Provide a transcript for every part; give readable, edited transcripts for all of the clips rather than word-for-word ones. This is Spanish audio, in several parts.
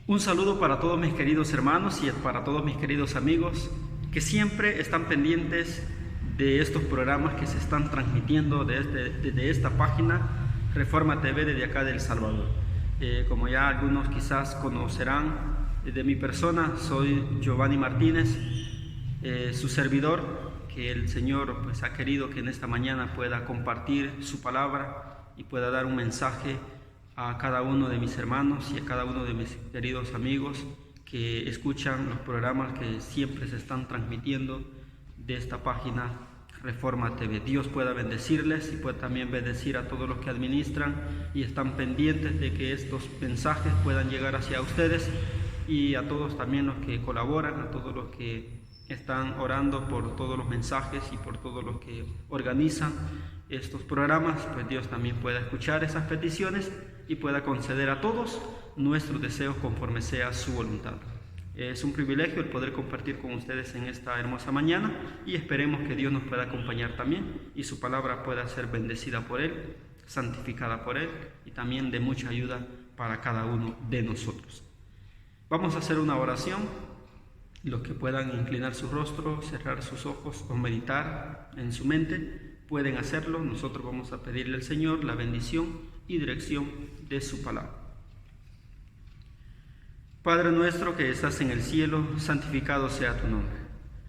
Un saludo para todos mis queridos hermanos y para todos mis queridos amigos que siempre están pendientes de estos programas que se están transmitiendo desde esta página Reforma TV desde acá de El Salvador. Como ya algunos quizás conocerán de mi persona, soy Giovanni Martínez, su servidor, que el Señor pues ha querido que en esta mañana pueda compartir su palabra y pueda dar un mensaje a cada uno de mis hermanos y a cada uno de mis queridos amigos que escuchan los programas que siempre se están transmitiendo de esta página Reforma TV. Dios pueda bendecirles y pueda también bendecir a todos los que administran y están pendientes de que estos mensajes puedan llegar hacia ustedes, y a todos también los que colaboran, a todos los que están orando por todos los mensajes y por todos los que organizan estos programas. Pues Dios también pueda escuchar esas peticiones y pueda conceder a todos nuestros deseos conforme sea su voluntad. Es un privilegio el poder compartir con ustedes en esta hermosa mañana, y esperemos que Dios nos pueda acompañar también y su palabra pueda ser bendecida por Él, santificada por Él y también de mucha ayuda para cada uno de nosotros. Vamos a hacer una oración. Los que puedan inclinar su rostro, cerrar sus ojos o meditar en su mente, pueden hacerlo. Nosotros vamos a pedirle al Señor la bendición y dirección de su palabra. Padre nuestro que estás en el cielo, santificado sea tu nombre.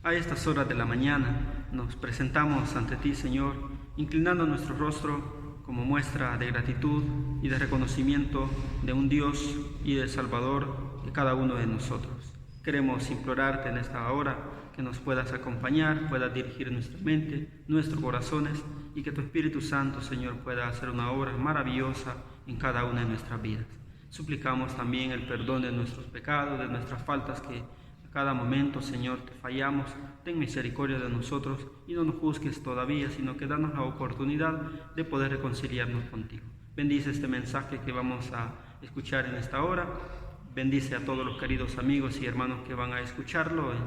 A estas horas de la mañana nos presentamos ante ti, Señor, inclinando nuestro rostro como muestra de gratitud y de reconocimiento de un Dios y de Salvador de cada uno de nosotros. Queremos implorarte en esta hora que nos puedas acompañar, puedas dirigir nuestra mente, nuestros corazones, y que tu Espíritu Santo, Señor, pueda hacer una obra maravillosa en cada una de nuestras vidas. Suplicamos también el perdón de nuestros pecados, de nuestras faltas, que a cada momento, Señor, te fallamos. Ten misericordia de nosotros y no nos juzgues todavía, sino que danos la oportunidad de poder reconciliarnos contigo. Bendice este mensaje que vamos a escuchar en esta hora. Bendice a todos los queridos amigos y hermanos que van a escucharlo en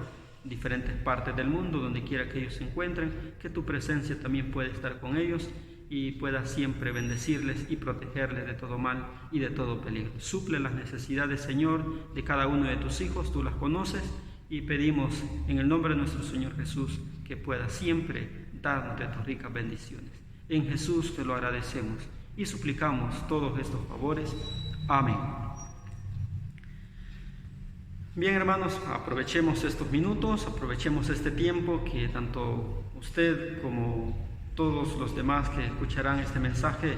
diferentes partes del mundo, donde quiera que ellos se encuentren, que tu presencia también pueda estar con ellos y pueda siempre bendecirles y protegerles de todo mal y de todo peligro. Suple las necesidades, Señor, de cada uno de tus hijos, tú las conoces, y pedimos en el nombre de nuestro Señor Jesús que pueda siempre darnos de tus ricas bendiciones. En Jesús te lo agradecemos y suplicamos todos estos favores. Amén. Bien, hermanos, aprovechemos estos minutos, aprovechemos este tiempo que tanto usted como todos los demás que escucharán este mensaje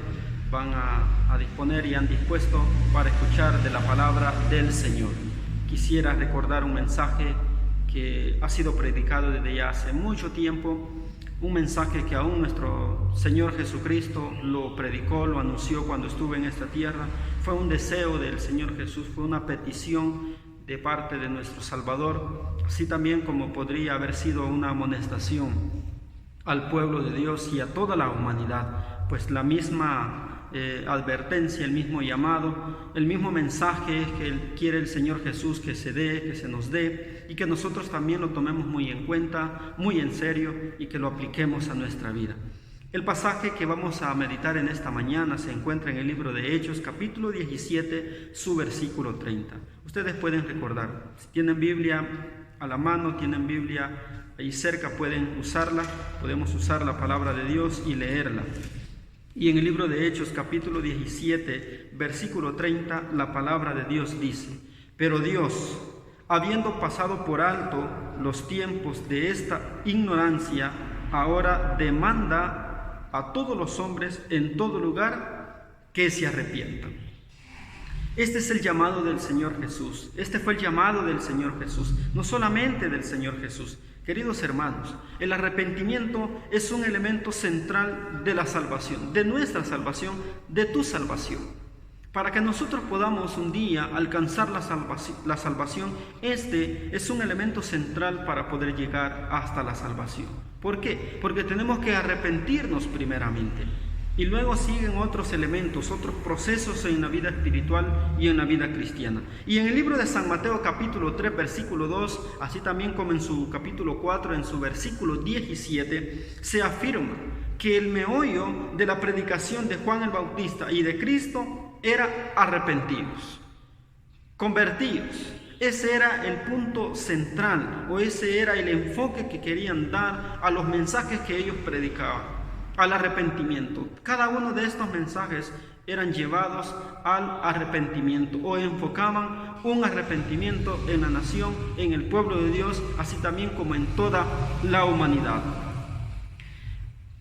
van a disponer y han dispuesto para escuchar de la palabra del Señor. Quisiera recordar un mensaje que ha sido predicado desde ya hace mucho tiempo, un mensaje que aún nuestro Señor Jesucristo lo predicó, lo anunció cuando estuvo en esta tierra. Fue un deseo del Señor Jesús, fue una petición de parte de nuestro Salvador, así también como podría haber sido una amonestación al pueblo de Dios y a toda la humanidad, pues la misma advertencia, el mismo llamado, el mismo mensaje que quiere el Señor Jesús que se dé, que se nos dé, y que nosotros también lo tomemos muy en cuenta, muy en serio, y que lo apliquemos a nuestra vida. El pasaje que vamos a meditar en esta mañana se encuentra en el libro de Hechos, capítulo 17, su versículo 30. Ustedes pueden recordar, si tienen Biblia a la mano, tienen Biblia ahí cerca, pueden usarla, podemos usar la palabra de Dios y leerla. Y en el libro de Hechos, capítulo 17, versículo 30, la palabra de Dios dice: pero Dios, habiendo pasado por alto los tiempos de esta ignorancia, ahora demanda a todos los hombres en todo lugar que se arrepientan. Este es el llamado del Señor Jesús. Este fue el llamado del Señor Jesús, no solamente del Señor Jesús. Queridos hermanos, el arrepentimiento es un elemento central de la salvación, de nuestra salvación, de tu salvación. Para que nosotros podamos un día alcanzar la salvación, este es un elemento central para poder llegar hasta la salvación. ¿Por qué? Porque tenemos que arrepentirnos primeramente. Y luego siguen otros elementos, otros procesos en la vida espiritual y en la vida cristiana. Y en el libro de San Mateo capítulo 3 versículo 2, así también como en su capítulo 4, en su versículo 17, se afirma que el meollo de la predicación de Juan el Bautista y de Cristo era arrepentidos. convertíos. Ese era el punto central, o ese era el enfoque que querían dar a los mensajes que ellos predicaban, al arrepentimiento. Cada uno de estos mensajes eran llevados al arrepentimiento, o enfocaban un arrepentimiento en la nación, en el pueblo de Dios, así también como en toda la humanidad.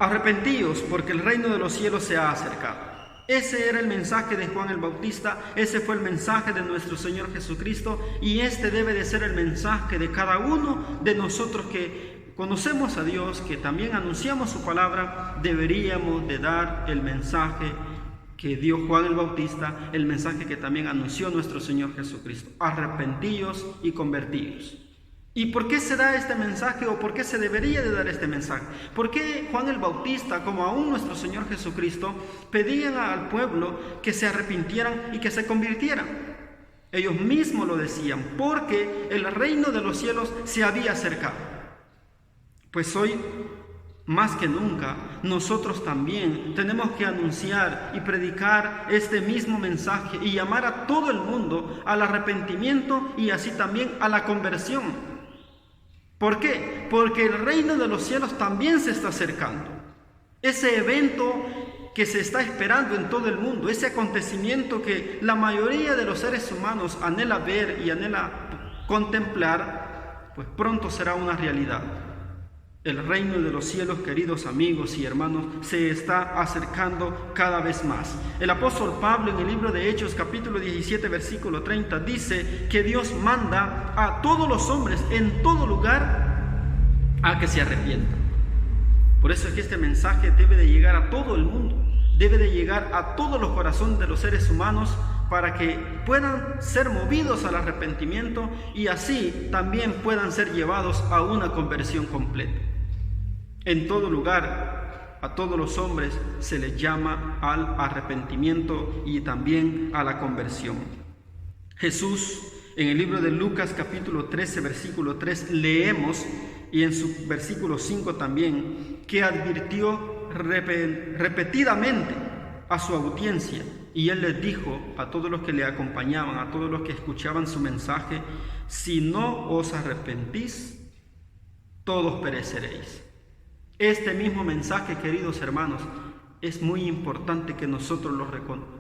Arrepentíos, porque el reino de los cielos se ha acercado. Ese era el mensaje de Juan el Bautista, ese fue el mensaje de nuestro Señor Jesucristo, y este debe de ser el mensaje de cada uno de nosotros que conocemos a Dios, que también anunciamos su palabra. Deberíamos de dar el mensaje que dio Juan el Bautista, el mensaje que también anunció nuestro Señor Jesucristo: arrepentíos y convertíos. ¿Y por qué se da este mensaje, o por qué se debería de dar este mensaje? ¿Por qué Juan el Bautista, como aún nuestro Señor Jesucristo, pedían al pueblo que se arrepintieran y que se convirtieran? Ellos mismos lo decían, porque el reino de los cielos se había acercado. Pues hoy, más que nunca, nosotros también tenemos que anunciar y predicar este mismo mensaje y llamar a todo el mundo al arrepentimiento y así también a la conversión. ¿Por qué? Porque el reino de los cielos también se está acercando. Ese evento que se está esperando en todo el mundo, ese acontecimiento que la mayoría de los seres humanos anhela ver y anhela contemplar, pues pronto será una realidad. El reino de los cielos, queridos amigos y hermanos, se está acercando cada vez más. El apóstol Pablo, en el libro de Hechos, capítulo 17, versículo 30, dice que Dios manda a todos los hombres en todo lugar a que se arrepientan. Por eso es que este mensaje debe de llegar a todo el mundo, debe de llegar a todos los corazones de los seres humanos, para que puedan ser movidos al arrepentimiento y así también puedan ser llevados a una conversión completa. En todo lugar, a todos los hombres se les llama al arrepentimiento y también a la conversión. Jesús, en el libro de Lucas capítulo 13, versículo 3, leemos, y en su versículo 5 también, que advirtió repetidamente a su audiencia, y él les dijo a todos los que le acompañaban, a todos los que escuchaban su mensaje: si no os arrepentís, todos pereceréis. Este mismo mensaje, queridos hermanos, es muy importante que nosotros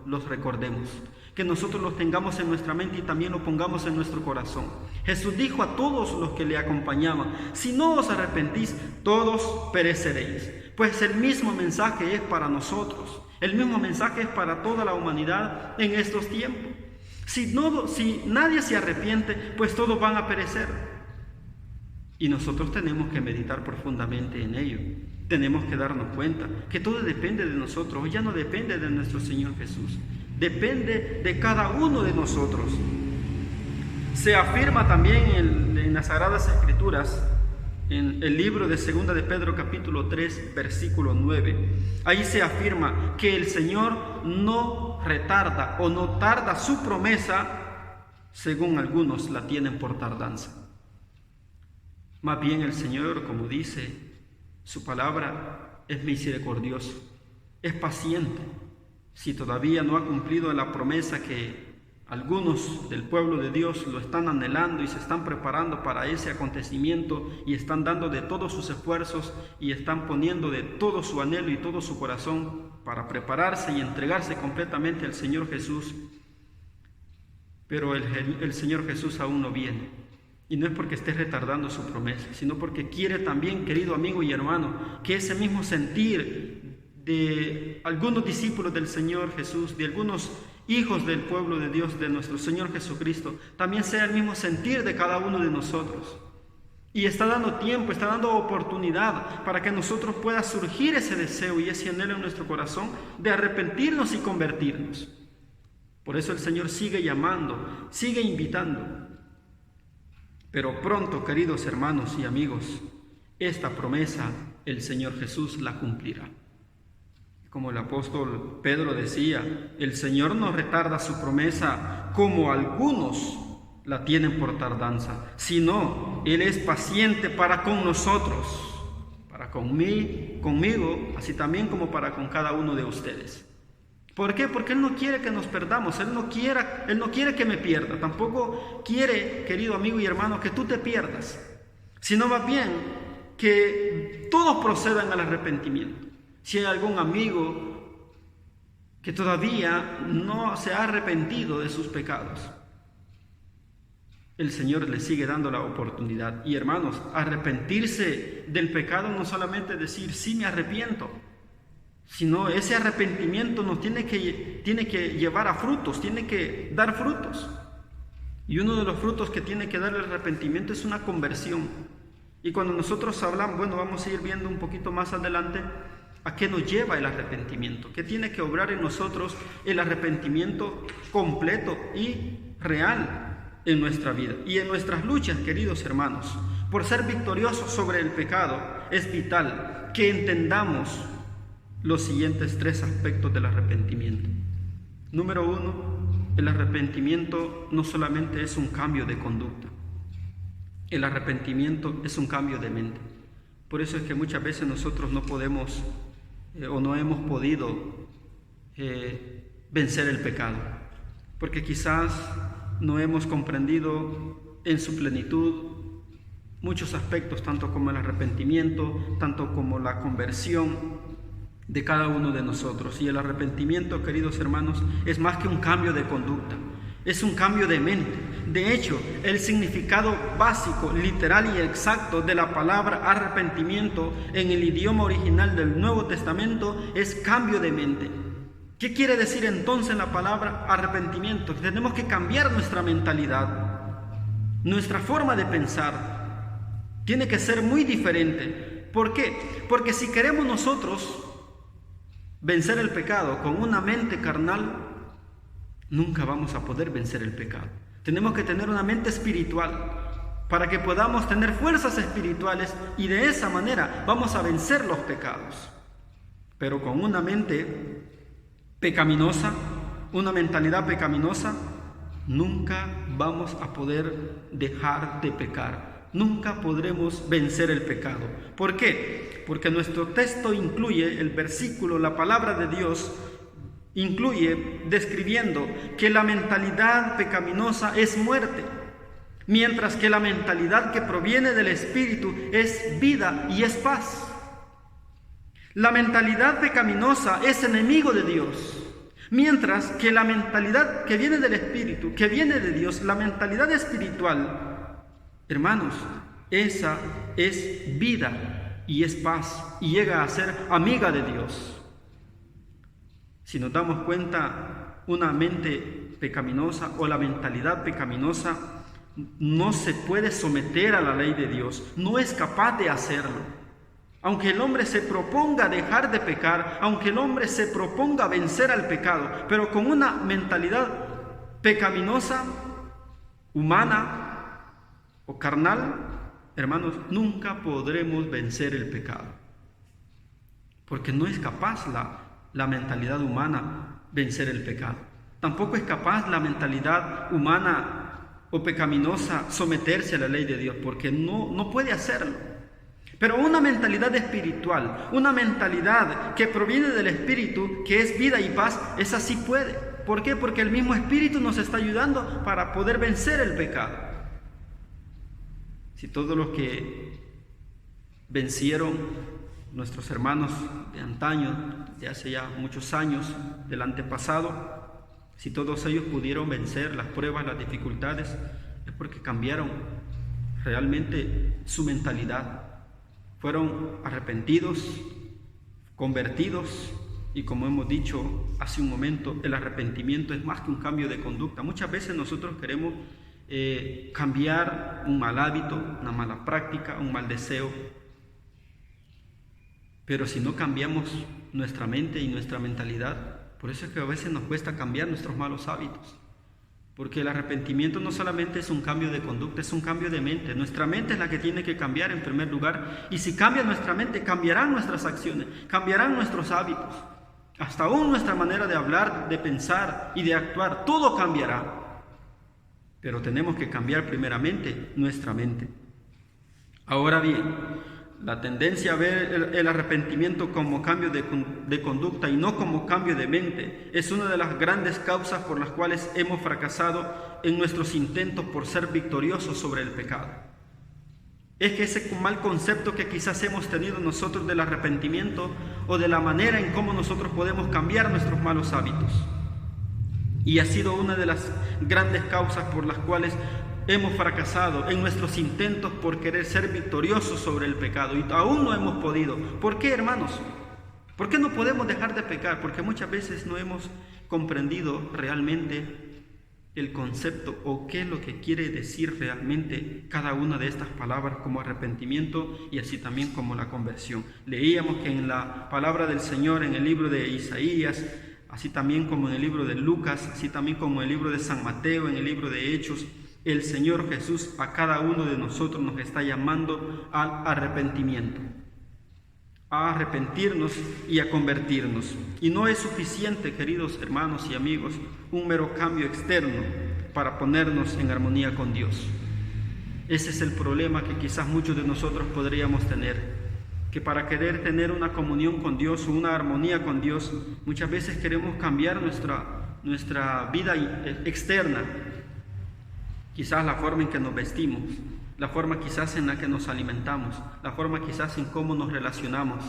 los recordemos, que nosotros los tengamos en nuestra mente y también lo pongamos en nuestro corazón. Jesús dijo a todos los que le acompañaban: si no os arrepentís, todos pereceréis. Pues el mismo mensaje es para nosotros, el mismo mensaje es para toda la humanidad en estos tiempos. Si nadie se arrepiente, pues todos van a perecer. Y nosotros tenemos que meditar profundamente en ello. Tenemos que darnos cuenta que todo depende de nosotros, ya no depende de nuestro Señor Jesús, depende de cada uno de nosotros. Se afirma también en las Sagradas Escrituras, en el libro de 2 de Pedro capítulo 3, versículo 9. Ahí se afirma que el Señor no retarda o no tarda su promesa, según algunos la tienen por tardanza. Más bien el Señor, como dice su palabra, es misericordioso, es paciente. Si todavía no ha cumplido la promesa que algunos del pueblo de Dios lo están anhelando y se están preparando para ese acontecimiento y están dando de todos sus esfuerzos y están poniendo de todo su anhelo y todo su corazón para prepararse y entregarse completamente al Señor Jesús, pero el Señor Jesús aún no viene. Y no es porque esté retardando su promesa, sino porque quiere también, querido amigo y hermano, que ese mismo sentir de algunos discípulos del Señor Jesús, de algunos hijos del pueblo de Dios, de nuestro Señor Jesucristo, también sea el mismo sentir de cada uno de nosotros. Y está dando tiempo, está dando oportunidad para que nosotros pueda surgir ese deseo y ese anhelo en nuestro corazón de arrepentirnos y convertirnos. Por eso el Señor sigue llamando, sigue invitando. Pero pronto, queridos hermanos y amigos, esta promesa el Señor Jesús la cumplirá. Como el apóstol Pedro decía, el Señor no retarda su promesa como algunos la tienen por tardanza, sino Él es paciente para con nosotros, para conmigo, así también como para con cada uno de ustedes. ¿Por qué? Porque Él no quiere que nos perdamos, Él no quiere que me pierda, tampoco quiere, querido amigo y hermano, que tú te pierdas, sino más bien que todos procedan al arrepentimiento. Si hay algún amigo que todavía no se ha arrepentido de sus pecados, el Señor le sigue dando la oportunidad. Y hermanos, arrepentirse del pecado no solamente decir sí me arrepiento, sino ese arrepentimiento nos tiene que llevar a frutos, tiene que dar frutos. Y uno de los frutos que tiene que dar el arrepentimiento es una conversión. Y cuando nosotros hablamos, bueno, vamos a ir viendo un poquito más adelante a qué nos lleva el arrepentimiento, qué tiene que obrar en nosotros el arrepentimiento completo y real en nuestra vida y en nuestras luchas, queridos hermanos. Por ser victoriosos sobre el pecado, es vital que entendamos los siguientes 3 aspectos del arrepentimiento. Número 1, el arrepentimiento no solamente es un cambio de conducta, el arrepentimiento es un cambio de mente. Por eso es que muchas veces nosotros no podemos o no hemos podido vencer el pecado, porque quizás no hemos comprendido en su plenitud muchos aspectos, tanto como el arrepentimiento, tanto como la conversión de cada uno de nosotros. Y el arrepentimiento, queridos hermanos, es más que un cambio de conducta, es un cambio de mente. De hecho, el significado básico, literal y exacto de la palabra arrepentimiento en el idioma original del Nuevo Testamento es cambio de mente. ¿Qué quiere decir entonces la palabra arrepentimiento? Tenemos que cambiar nuestra mentalidad, nuestra forma de pensar. Tiene que ser muy diferente. ¿Por qué? Porque si queremos nosotros vencer el pecado con una mente carnal, nunca vamos a poder vencer el pecado. Tenemos que tener una mente espiritual para que podamos tener fuerzas espirituales y de esa manera vamos a vencer los pecados. Pero con una mente pecaminosa, una mentalidad pecaminosa, nunca vamos a poder dejar de pecar. Nunca podremos vencer el pecado. ¿Por qué? Porque nuestro texto incluye el versículo, la palabra de Dios incluye describiendo que la mentalidad pecaminosa es muerte, mientras que la mentalidad que proviene del Espíritu es vida y es paz. La mentalidad pecaminosa es enemigo de Dios, mientras que la mentalidad que viene del Espíritu, que viene de Dios, la mentalidad espiritual, hermanos, esa es vida y es paz y llega a ser amiga de Dios. Si nos damos cuenta, una mente pecaminosa o la mentalidad pecaminosa no se puede someter a la ley de Dios, no es capaz de hacerlo. Aunque el hombre se proponga dejar de pecar, aunque el hombre se proponga vencer al pecado, pero con una mentalidad pecaminosa, humana o carnal, hermanos, nunca podremos vencer el pecado. Porque no es capaz la mentalidad humana vencer el pecado. Tampoco es capaz la mentalidad humana o pecaminosa someterse a la ley de Dios, porque no puede hacerlo. Pero una mentalidad espiritual, una mentalidad que proviene del Espíritu, que es vida y paz, esa sí puede. ¿Por qué? Porque el mismo Espíritu nos está ayudando para poder vencer el pecado. Si todos los que vencieron nuestros hermanos de antaño, de hace ya muchos años, del antepasado, si todos ellos pudieron vencer las pruebas, las dificultades, es porque cambiaron realmente su mentalidad. Fueron arrepentidos, convertidos, y como hemos dicho hace un momento, el arrepentimiento es más que un cambio de conducta. Muchas veces nosotros queremos cambiar un mal hábito, una mala práctica, un mal deseo, pero si no cambiamos nuestra mente y nuestra mentalidad, por eso es que a veces nos cuesta cambiar nuestros malos hábitos. Porque el arrepentimiento no solamente es un cambio de conducta, es un cambio de mente. Nuestra mente es la que tiene que cambiar en primer lugar. Y si cambia nuestra mente, cambiarán nuestras acciones, cambiarán nuestros hábitos. Hasta aún nuestra manera de hablar, de pensar y de actuar, todo cambiará. Pero tenemos que cambiar primeramente nuestra mente. Ahora bien, La tendencia a ver el arrepentimiento como cambio de conducta y no como cambio de mente es una de las grandes causas por las cuales hemos fracasado en nuestros intentos por ser victoriosos sobre el pecado. Es que ese mal concepto que quizás hemos tenido nosotros del arrepentimiento o de la manera en cómo nosotros podemos cambiar nuestros malos hábitos. Y ha sido una de las grandes causas por las cuales hemos fracasado en nuestros intentos por querer ser victoriosos sobre el pecado y aún no hemos podido. ¿Por qué, hermanos? ¿Por qué no podemos dejar de pecar? Porque muchas veces no hemos comprendido realmente el concepto o qué es lo que quiere decir realmente cada una de estas palabras, como arrepentimiento y así también como la conversión. Leíamos que en la palabra del Señor, en el libro de Isaías, así también como en el libro de Lucas, así también como en el libro de San Mateo, en el libro de Hechos, el Señor Jesús a cada uno de nosotros nos está llamando al arrepentimiento, a arrepentirnos y a convertirnos. Y no es suficiente, queridos hermanos y amigos, un mero cambio externo para ponernos en armonía con Dios. Ese es el problema que quizás muchos de nosotros podríamos tener, que para querer tener una comunión con Dios o una armonía con Dios, muchas veces queremos cambiar nuestra vida externa. Quizás la forma en que nos vestimos, la forma quizás en la que nos alimentamos, la forma quizás en cómo nos relacionamos.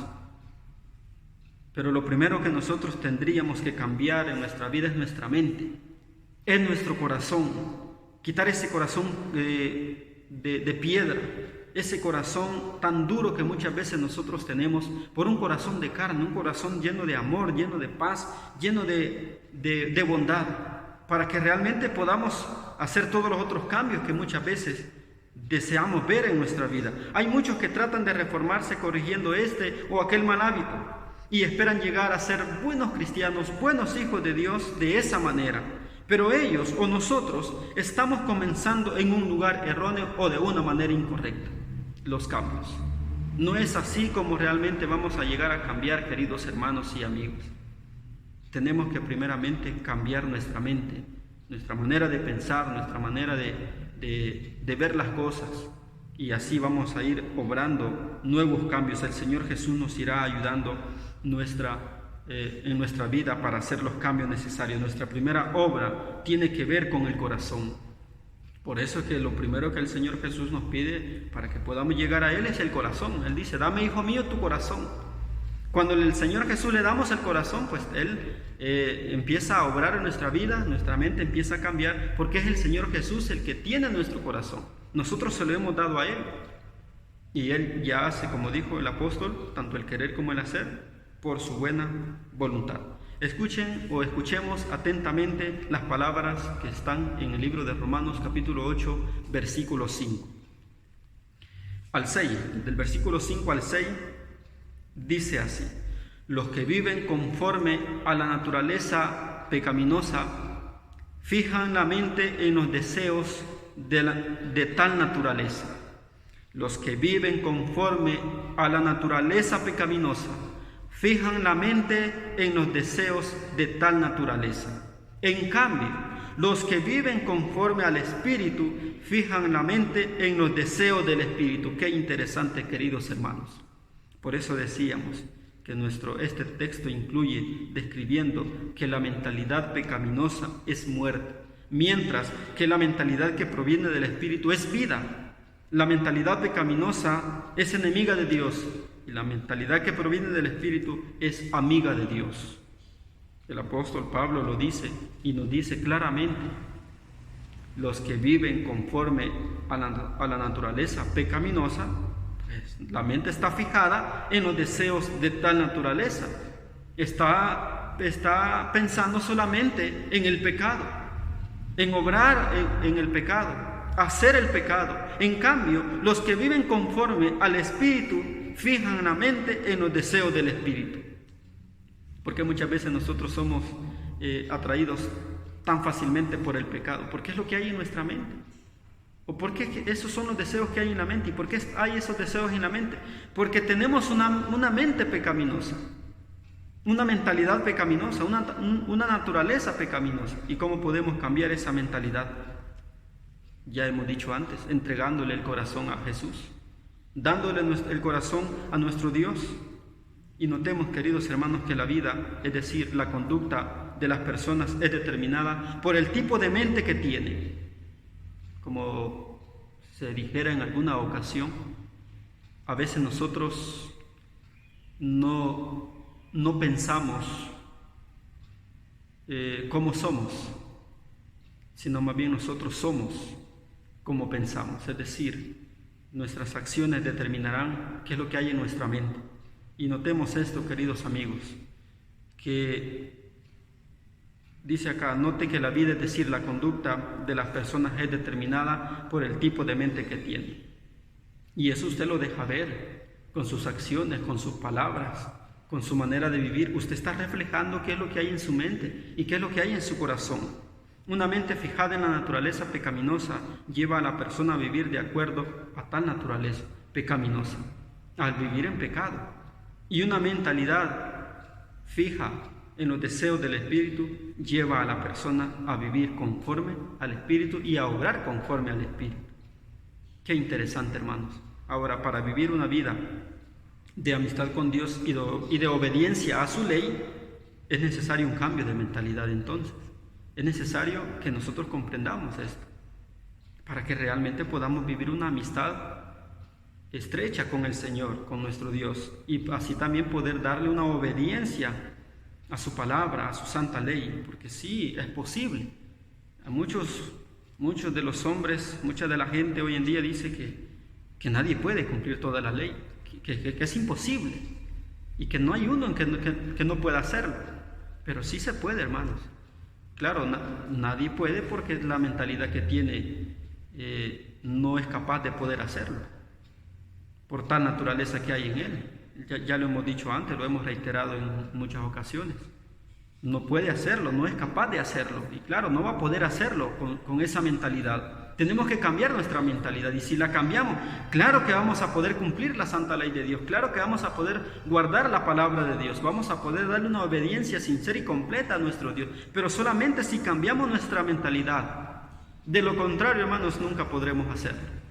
Pero lo primero que nosotros tendríamos que cambiar en nuestra vida es nuestra mente, es nuestro corazón. Quitar ese corazón de piedra, ese corazón tan duro que muchas veces nosotros tenemos, por un corazón de carne, un corazón lleno de amor, lleno de paz, lleno de bondad, para que realmente podamos hacer todos los otros cambios que muchas veces deseamos ver en nuestra vida. Hay muchos que tratan de reformarse corrigiendo este o aquel mal hábito y esperan llegar a ser buenos cristianos, buenos hijos de Dios de esa manera. Pero ellos o nosotros estamos comenzando en un lugar erróneo o de una manera incorrecta los cambios. No es así como realmente vamos a llegar a cambiar, queridos hermanos y amigos. Tenemos que primeramente cambiar nuestra mente, nuestra manera de pensar, nuestra manera de ver las cosas, y así vamos a ir obrando nuevos cambios. El Señor Jesús nos irá ayudando en nuestra vida para hacer los cambios necesarios. Nuestra primera obra tiene que ver con el corazón. Por eso es que lo primero que el Señor Jesús nos pide para que podamos llegar a Él es el corazón. Él dice: dame, hijo mío, tu corazón. Cuando el Señor Jesús le damos el corazón, pues Él empieza a obrar en nuestra vida, nuestra mente empieza a cambiar, porque es el Señor Jesús el que tiene nuestro corazón. Nosotros se lo hemos dado a Él. Y Él ya hace, como dijo el apóstol, tanto el querer como el hacer, por su buena voluntad. Escuchen o escuchemos atentamente las palabras que están en el libro de Romanos capítulo 8, versículo 5 al 6. Del versículo 5 al 6 dice así: los que viven conforme a la naturaleza pecaminosa fijan la mente en los deseos de tal naturaleza. Los que viven conforme a la naturaleza pecaminosa fijan la mente en los deseos de tal naturaleza. En cambio, los que viven conforme al Espíritu fijan la mente en los deseos del Espíritu. Qué interesante, queridos hermanos. Por eso decíamos que este texto incluye describiendo que la mentalidad pecaminosa es muerte, mientras que la mentalidad que proviene del Espíritu es vida. La mentalidad pecaminosa es enemiga de Dios y la mentalidad que proviene del Espíritu es amiga de Dios. El apóstol Pablo lo dice y nos dice claramente: los que viven conforme a la naturaleza pecaminosa, pues la mente está fijada en los deseos de tal naturaleza. Está pensando solamente en el pecado, en obrar en el pecado, hacer el pecado. En cambio, los que viven conforme al Espíritu fijan la mente en los deseos del Espíritu. Porque muchas veces nosotros somos atraídos tan fácilmente por el pecado, porque es lo que hay en nuestra mente. ¿O por qué esos son los deseos que hay en la mente? ¿Y por qué hay esos deseos en la mente? Porque tenemos una mente pecaminosa, una mentalidad pecaminosa, una naturaleza pecaminosa. ¿Y cómo podemos cambiar esa mentalidad? Ya hemos dicho antes, entregándole el corazón a Jesús. dándole el corazón a nuestro Dios. Y notemos, queridos hermanos, que la vida, es decir, la conducta de las personas es determinada por el tipo de mente que tiene. Como se dijera en alguna ocasión, a veces nosotros no pensamos cómo somos, sino más bien nosotros somos como pensamos. Es decir, nuestras acciones determinarán qué es lo que hay en nuestra mente. Y notemos esto, queridos amigos, que dice acá, note que la vida, es decir, la conducta de las personas es determinada por el tipo de mente que tiene. Y eso usted lo deja ver con sus acciones, con sus palabras, con su manera de vivir. Usted está reflejando qué es lo que hay en su mente y qué es lo que hay en su corazón. Una mente fijada en la naturaleza pecaminosa lleva a la persona a vivir de acuerdo a tal naturaleza pecaminosa, al vivir en pecado. Y una mentalidad fija en los deseos del Espíritu lleva a la persona a vivir conforme al Espíritu y a obrar conforme al Espíritu. Qué interesante, hermanos. Ahora, para vivir una vida de amistad con Dios y de obediencia a su ley, es necesario un cambio de mentalidad entonces. Es necesario que nosotros comprendamos esto, para que realmente podamos vivir una amistad estrecha con el Señor, con nuestro Dios, y así también poder darle una obediencia a su palabra, a su santa ley, porque sí, es posible. A muchos de los hombres, mucha de la gente hoy en día dice que nadie puede cumplir toda la ley, que es imposible, y que no hay uno que no pueda hacerlo, pero sí se puede, hermanos. Claro, nadie puede porque la mentalidad que tiene no es capaz de poder hacerlo, por tal naturaleza que hay en él. Ya lo hemos dicho antes, lo hemos reiterado en muchas ocasiones. No puede hacerlo, no es capaz de hacerlo. Y claro, no va a poder hacerlo con esa mentalidad. Tenemos que cambiar nuestra mentalidad. Y si la cambiamos, claro que vamos a poder cumplir la santa ley de Dios. Claro que vamos a poder guardar la palabra de Dios. Vamos a poder darle una obediencia sincera y completa a nuestro Dios. Pero solamente si cambiamos nuestra mentalidad. De lo contrario, hermanos, nunca podremos hacerlo.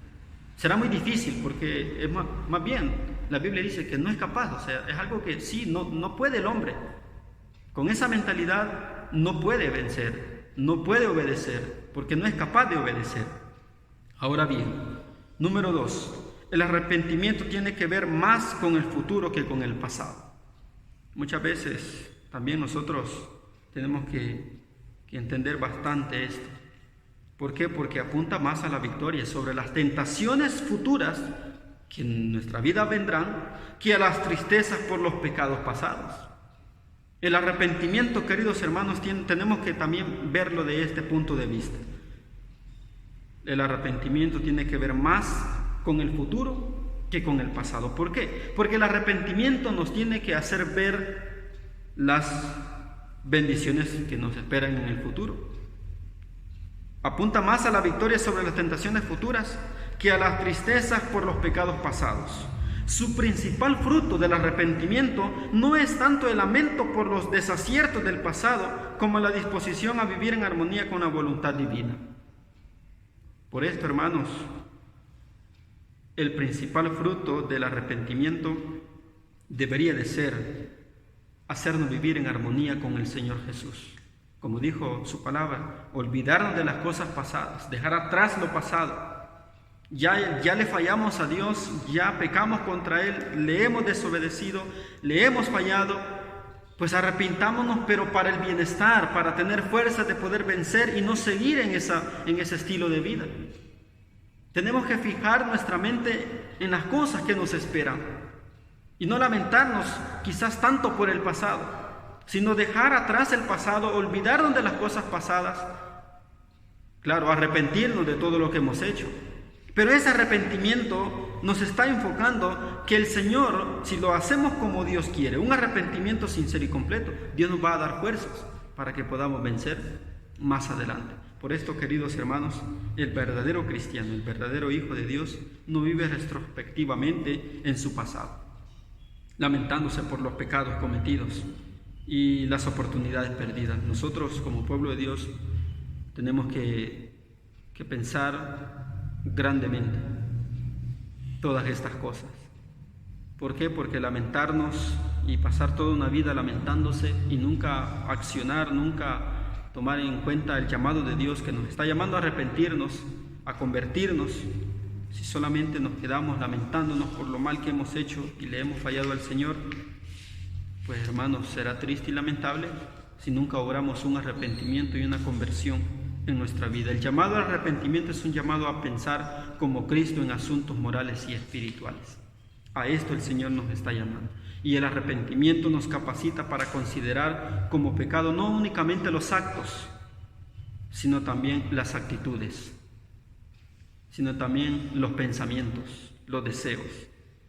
Será muy difícil porque más bien la Biblia dice que no es capaz. O sea, es algo que sí, no puede el hombre. Con esa mentalidad no puede vencer, no puede obedecer, porque no es capaz de obedecer. Ahora bien, número 2, el arrepentimiento tiene que ver más con el futuro que con el pasado. Muchas veces también nosotros tenemos que entender bastante esto. ¿Por qué? Porque apunta más a la victoria sobre las tentaciones futuras que en nuestra vida vendrán, que a las tristezas por los pecados pasados. El arrepentimiento, queridos hermanos, tenemos que también verlo de este punto de vista. El arrepentimiento tiene que ver más con el futuro que con el pasado. ¿Por qué? Porque el arrepentimiento nos tiene que hacer ver las bendiciones que nos esperan en el futuro. Apunta más a la victoria sobre las tentaciones futuras que a las tristezas por los pecados pasados. Su principal fruto del arrepentimiento no es tanto el lamento por los desaciertos del pasado como la disposición a vivir en armonía con la voluntad divina. Por esto, hermanos, el principal fruto del arrepentimiento debería de ser hacernos vivir en armonía con el Señor Jesús. Como dijo su palabra, olvidarnos de las cosas pasadas, dejar atrás lo pasado. Ya le fallamos a Dios, ya pecamos contra Él, le hemos desobedecido, le hemos fallado, pues arrepintámonos, pero para el bienestar, para tener fuerzas de poder vencer y no seguir en ese estilo de vida. Tenemos que fijar nuestra mente en las cosas que nos esperan y no lamentarnos quizás tanto por el pasado, sino dejar atrás el pasado, olvidarnos de las cosas pasadas, claro, arrepentirnos de todo lo que hemos hecho. Pero ese arrepentimiento nos está enfocando que el Señor, si lo hacemos como Dios quiere, un arrepentimiento sincero y completo, Dios nos va a dar fuerzas para que podamos vencer más adelante. Por esto, queridos hermanos, el verdadero cristiano, el verdadero hijo de Dios, no vive retrospectivamente en su pasado, lamentándose por los pecados cometidos y las oportunidades perdidas. Nosotros, como pueblo de Dios, tenemos que pensar grandemente todas estas cosas. ¿Por qué? Porque lamentarnos y pasar toda una vida lamentándose y nunca accionar, nunca tomar en cuenta el llamado de Dios que nos está llamando a arrepentirnos, a convertirnos, si solamente nos quedamos lamentándonos por lo mal que hemos hecho y le hemos fallado al Señor, pues hermanos, será triste y lamentable si nunca obramos un arrepentimiento y una conversión en nuestra vida. El llamado al arrepentimiento es un llamado a pensar como Cristo en asuntos morales y espirituales. A esto el Señor nos está llamando. Y el arrepentimiento nos capacita para considerar como pecado no únicamente los actos, sino también las actitudes, sino también los pensamientos, los deseos.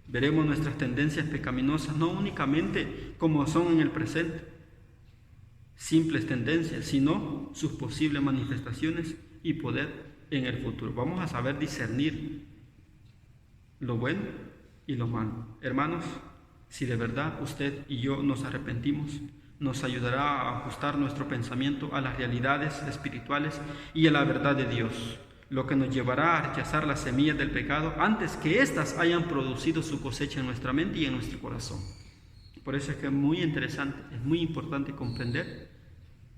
Veremos nuestras tendencias pecaminosas no únicamente como son en el presente, simples tendencias, sino sus posibles manifestaciones y poder en el futuro. Vamos a saber discernir lo bueno y lo malo. Hermanos, si de verdad usted y yo nos arrepentimos, nos ayudará a ajustar nuestro pensamiento a las realidades espirituales y a la verdad de Dios, lo que nos llevará a rechazar las semillas del pecado antes que éstas hayan producido su cosecha en nuestra mente y en nuestro corazón. Por eso es que es muy interesante, es muy importante comprender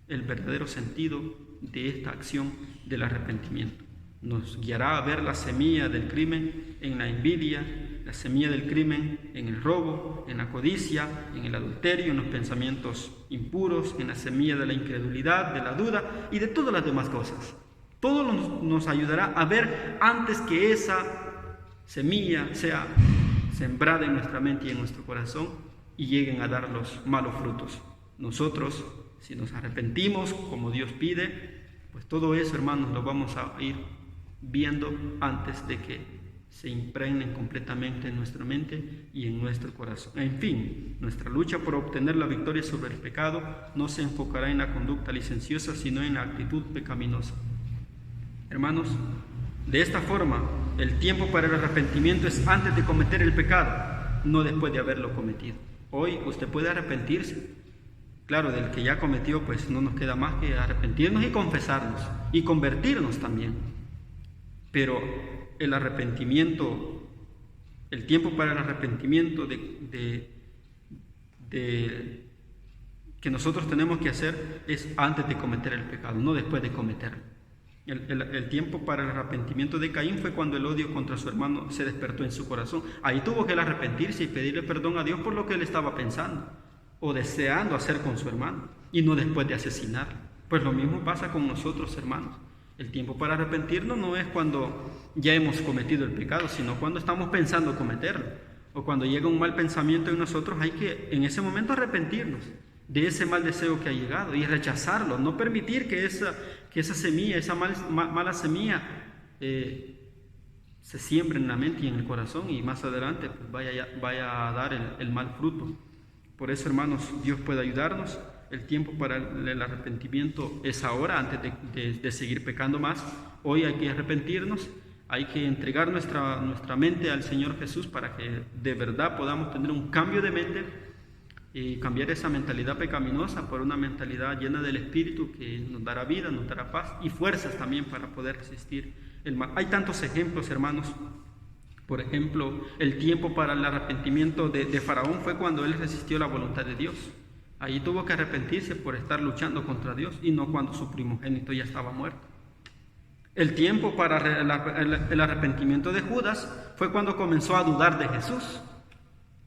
el verdadero sentido de esta acción del arrepentimiento. Nos guiará a ver la semilla del crimen en la envidia, la semilla del crimen en el robo, en la codicia, en el adulterio, en los pensamientos impuros, en la semilla de la incredulidad, de la duda y de todas las demás cosas. Todo nos ayudará a ver antes que esa semilla sea sembrada en nuestra mente y en nuestro corazón y lleguen a dar los malos frutos. Nosotros, si nos arrepentimos como Dios pide, pues todo eso, hermanos, lo vamos a ir viendo antes de que se impregnen completamente en nuestra mente y en nuestro corazón. En fin, nuestra lucha por obtener la victoria sobre el pecado no se enfocará en la conducta licenciosa, sino en la actitud pecaminosa. Hermanos, de esta forma, el tiempo para el arrepentimiento es antes de cometer el pecado, no después de haberlo cometido. Hoy usted puede arrepentirse. Claro, del que ya cometió, pues no nos queda más que arrepentirnos y confesarnos y convertirnos también. Pero el arrepentimiento, el tiempo para el arrepentimiento que nosotros tenemos que hacer es antes de cometer el pecado, no después de cometerlo. El tiempo para el arrepentimiento de Caín fue cuando el odio contra su hermano se despertó en su corazón. Ahí tuvo que él arrepentirse y pedirle perdón a Dios por lo que él estaba pensando o deseando hacer con su hermano, y no después de asesinarlo. Pues lo mismo pasa con nosotros, hermanos. El tiempo para arrepentirnos no es cuando ya hemos cometido el pecado, sino cuando estamos pensando cometerlo, o cuando llega un mal pensamiento en nosotros. Hay que en ese momento arrepentirnos de ese mal deseo que ha llegado y rechazarlo, no permitir que esa semilla, esa mala semilla se siembre en la mente y en el corazón, y más adelante pues vaya a dar el mal fruto. Por eso, hermanos, Dios puede ayudarnos. El tiempo para el arrepentimiento es ahora, antes de seguir pecando más. Hoy hay que arrepentirnos, hay que entregar nuestra mente al Señor Jesús para que de verdad podamos tener un cambio de mente y cambiar esa mentalidad pecaminosa por una mentalidad llena del Espíritu que nos dará vida, nos dará paz y fuerzas también para poder resistir el mal. Hay tantos ejemplos, hermanos. Por ejemplo, el tiempo para el arrepentimiento de Faraón fue cuando él resistió la voluntad de Dios. Ahí tuvo que arrepentirse por estar luchando contra Dios y no cuando su primogénito ya estaba muerto. El tiempo para el arrepentimiento de Judas fue cuando comenzó a dudar de Jesús,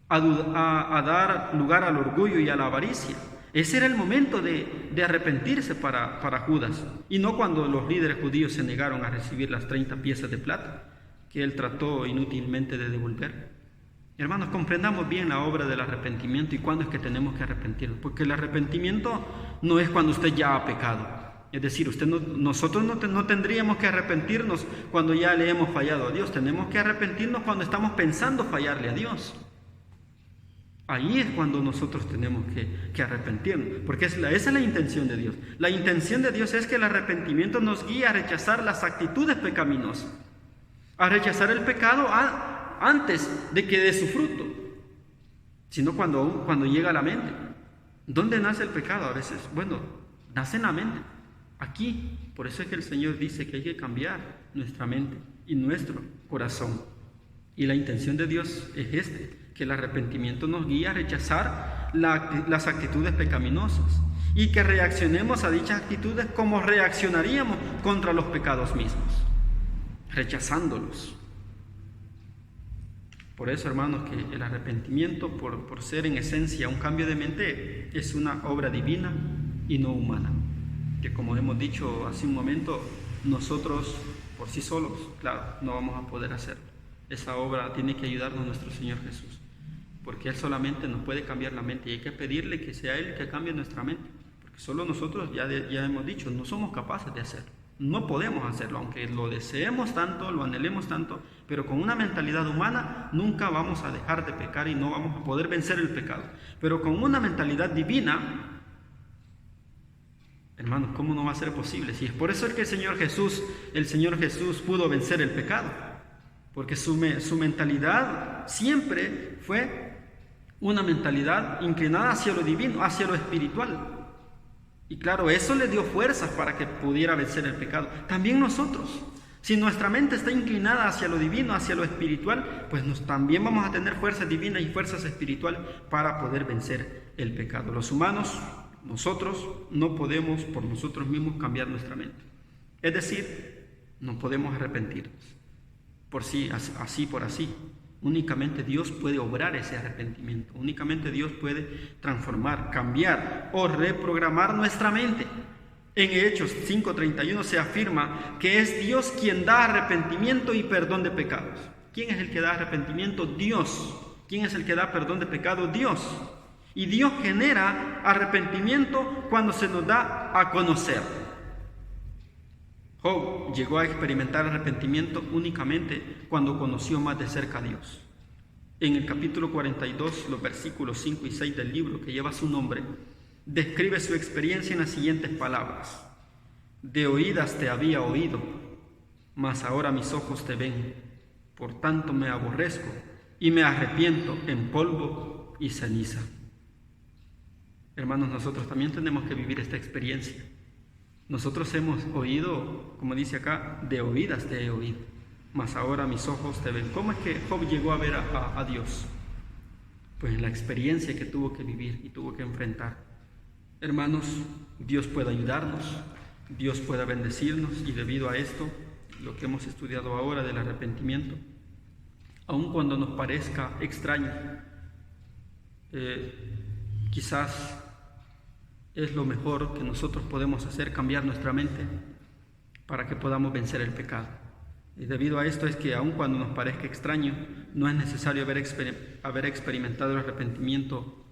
a dar lugar al orgullo y a la avaricia. Ese era el momento de arrepentirse para Judas, y no cuando los líderes judíos se negaron a recibir las 30 piezas de plata que él trató inútilmente de devolver. Hermanos, comprendamos bien la obra del arrepentimiento y cuándo es que tenemos que arrepentirnos, porque el arrepentimiento no es cuando usted ya ha pecado. Es decir, nosotros no tendríamos que arrepentirnos cuando ya le hemos fallado a Dios. Tenemos que arrepentirnos cuando estamos pensando fallarle a Dios. Ahí es cuando nosotros tenemos que arrepentirnos, porque esa es la intención de Dios. La intención de Dios es que el arrepentimiento nos guíe a rechazar las actitudes pecaminosas, a rechazar el pecado antes de que dé su fruto, sino cuando llega a la mente. ¿Dónde nace el pecado a veces? Bueno, nace en la mente, aquí. Por eso es que el Señor dice que hay que cambiar nuestra mente y nuestro corazón. Y la intención de Dios es que el arrepentimiento nos guíe a rechazar las actitudes pecaminosas y que reaccionemos a dichas actitudes como reaccionaríamos contra los pecados mismos, rechazándolos. Por eso, hermanos, que el arrepentimiento, por ser en esencia un cambio de mente, es una obra divina y no humana. Que como hemos dicho hace un momento, nosotros por sí solos, claro, no vamos a poder hacerlo. Esa obra tiene que ayudarnos nuestro Señor Jesús, porque Él solamente nos puede cambiar la mente y hay que pedirle que sea Él que cambie nuestra mente, porque solo nosotros, ya hemos dicho, no somos capaces de hacerlo. No podemos hacerlo, aunque lo deseemos tanto, lo anhelemos tanto, pero con una mentalidad humana nunca vamos a dejar de pecar y no vamos a poder vencer el pecado. Pero con una mentalidad divina, hermanos, ¿cómo no va a ser posible? Si es por eso que el Señor Jesús pudo vencer el pecado, porque su mentalidad siempre fue una mentalidad inclinada hacia lo divino, hacia lo espiritual. Y claro, eso le dio fuerzas para que pudiera vencer el pecado. También nosotros, si nuestra mente está inclinada hacia lo divino, hacia lo espiritual, pues también vamos a tener fuerzas divinas y fuerzas espirituales para poder vencer el pecado. Los humanos, nosotros, no podemos por nosotros mismos cambiar nuestra mente. Es decir, no podemos arrepentirnos por sí, así por así. Únicamente Dios puede obrar ese arrepentimiento. Únicamente Dios puede transformar, cambiar o reprogramar nuestra mente. En Hechos 5:31 se afirma que es Dios quien da arrepentimiento y perdón de pecados. ¿Quién es el que da arrepentimiento? Dios. ¿Quién es el que da perdón de pecados? Dios. Y Dios genera arrepentimiento cuando se nos da a conocer. Job llegó a experimentar arrepentimiento únicamente cuando conoció más de cerca a Dios. En el capítulo 42, los versículos 5 y 6 del libro que lleva su nombre, describe su experiencia en las siguientes palabras: de oídas te había oído, mas ahora mis ojos te ven, por tanto me aborrezco y me arrepiento en polvo y ceniza. Hermanos, nosotros también tenemos que vivir esta experiencia. Nosotros hemos oído, como dice acá, de oídas te he oído, mas ahora mis ojos te ven. ¿Cómo es que Job llegó a ver a Dios? Pues en la experiencia que tuvo que vivir y tuvo que enfrentar. Hermanos, Dios puede ayudarnos, Dios puede bendecirnos, y debido a esto, lo que hemos estudiado ahora del arrepentimiento, aun cuando nos parezca extraño, quizás es lo mejor que nosotros podemos hacer, cambiar nuestra mente para que podamos vencer el pecado. Y debido a esto es que aun cuando nos parezca extraño, no es necesario haber experimentado el arrepentimiento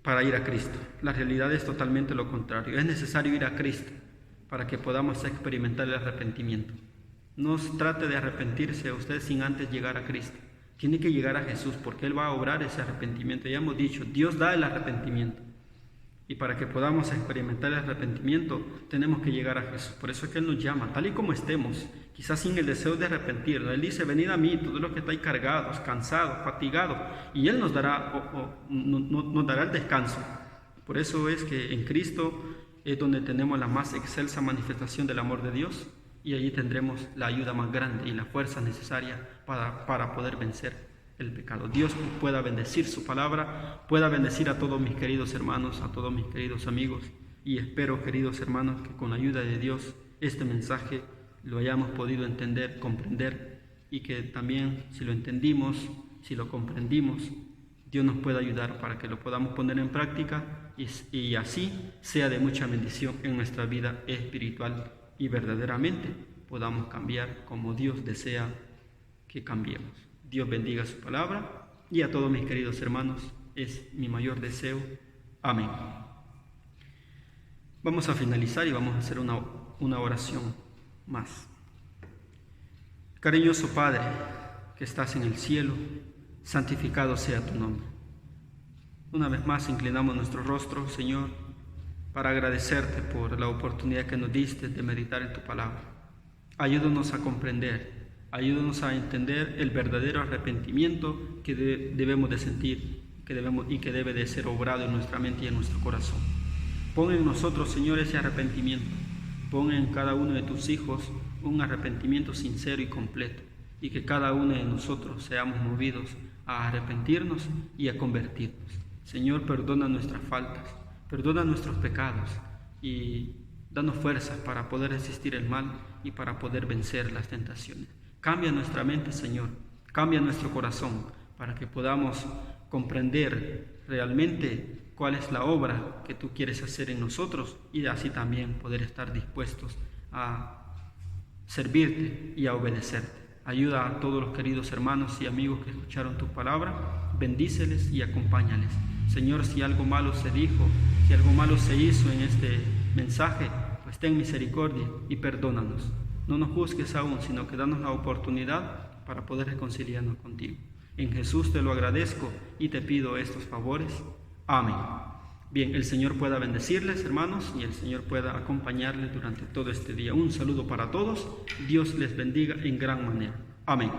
para ir a Cristo. La realidad es totalmente lo contrario. Es necesario ir a Cristo para que podamos experimentar el arrepentimiento. No trate de arrepentirse usted sin antes llegar a Cristo. Tiene que llegar a Jesús porque Él va a obrar ese arrepentimiento. Ya hemos dicho, Dios da el arrepentimiento. Y para que podamos experimentar el arrepentimiento, tenemos que llegar a Jesús. Por eso es que Él nos llama, tal y como estemos, quizás sin el deseo de arrepentirnos. Él dice, venid a mí, todos los que estáis cargados, cansados, fatigados, y Él nos dará el descanso. Por eso es que en Cristo es donde tenemos la más excelsa manifestación del amor de Dios, y allí tendremos la ayuda más grande y la fuerza necesaria para poder vencer el pecado. Dios pueda bendecir su palabra, pueda bendecir a todos mis queridos hermanos, a todos mis queridos amigos, y espero, queridos hermanos, que con la ayuda de Dios este mensaje lo hayamos podido entender, comprender, y que también si lo entendimos, si lo comprendimos, Dios nos pueda ayudar para que lo podamos poner en práctica y así sea de mucha bendición en nuestra vida espiritual y verdaderamente podamos cambiar como Dios desea que cambiemos. Dios bendiga su palabra, y a todos mis queridos hermanos es mi mayor deseo. Amén. Vamos a finalizar y vamos a hacer una oración más. Cariñoso Padre, que estás en el cielo, santificado sea tu nombre. Una vez más inclinamos nuestro rostro, Señor, para agradecerte por la oportunidad que nos diste de meditar en tu palabra. Ayúdanos a comprender, ayúdanos a entender el verdadero arrepentimiento que debemos de sentir y que debe de ser obrado en nuestra mente y en nuestro corazón. Pon en nosotros, Señor, ese arrepentimiento. Pon en cada uno de tus hijos un arrepentimiento sincero y completo. y que cada uno de nosotros seamos movidos a arrepentirnos y a convertirnos. Señor, perdona nuestras faltas, perdona nuestros pecados y danos fuerzas para poder resistir el mal y para poder vencer las tentaciones. Cambia nuestra mente, Señor, cambia nuestro corazón para que podamos comprender realmente cuál es la obra que tú quieres hacer en nosotros y así también poder estar dispuestos a servirte y a obedecerte. Ayuda a todos los queridos hermanos y amigos que escucharon tu palabra, bendíceles y acompáñales. Señor, si algo malo se dijo, si algo malo se hizo en este mensaje, pues ten misericordia y perdónanos. No nos juzgues aún, sino que danos la oportunidad para poder reconciliarnos contigo. En Jesús te lo agradezco y te pido estos favores. Amén. Bien, el Señor pueda bendecirles, hermanos, y el Señor pueda acompañarles durante todo este día. Un saludo para todos. Dios les bendiga en gran manera. Amén.